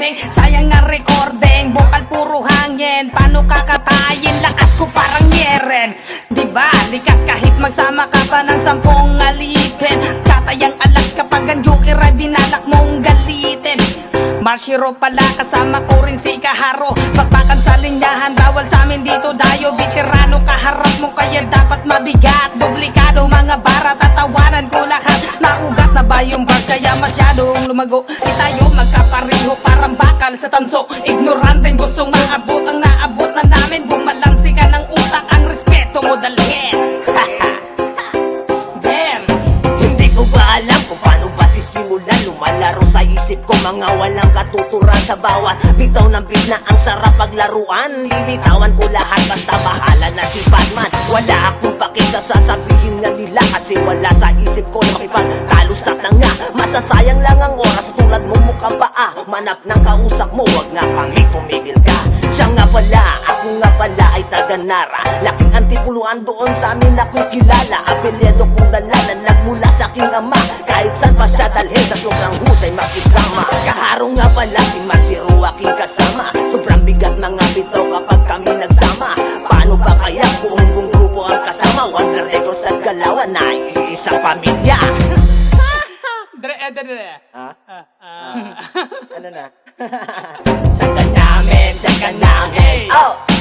morning. Sayang nga recording, bukal puro hangin. Paano kakatayin, lakas ko parang yeren. Diba, likas kahit magsama ka pa ng 10 alipin. Katayang alas kapag ang joker ay binalak mong galitin. Marshiro pala, kasama ko rin si Kaharo. Pagpakan sa linyahan, bawal sa amin dito dayo. Veterano kaharap mo kaya dapat mabigat. Duplikado mga bara, tatawanan ko lahat. Naugat na ba yung bars kaya masyadong lumago? Di tayo magkapareho parang bakal sa tanso. Ignorante gustong maabot ang naabot na namin. Bumalansi ka ng utak, ang respeto mo dalhin. Damn. Hindi ko ba alam kung paano ba sisimulan? Lumalaro sa isip ko mga walang katuturan. Sa bawat bitaw ng beat na ang sarap paglaruan. Lilitawan ko lahat basta bahala na si Batman. Wala akong pakita sasabihin nga nila, kasi wala sa isip ko na makipagtalo sa tanga. Masasayang lang ang oras tulad mo mukhang paa. Manap ng kausap mo, wag nga kami tumigil ka. Siya nga pala, ako nga pala ay taga Nara. Laking antipuluan doon sa amin ako'y kilala. Apelyedo kong dalala, nagmula sa aking ama. Kahit saan pa siya dalhin, sa sobrang husay makisama. Kaharo nga pala si Marshiro aking kasama. Sobrang bigat mga bitaw kapag kami nagsama. Paano ba kaya buong grupo ang kasama? Wonder Eagles at Galawan na iisang pamilya. Ha? Ano na? Saka namin, oh!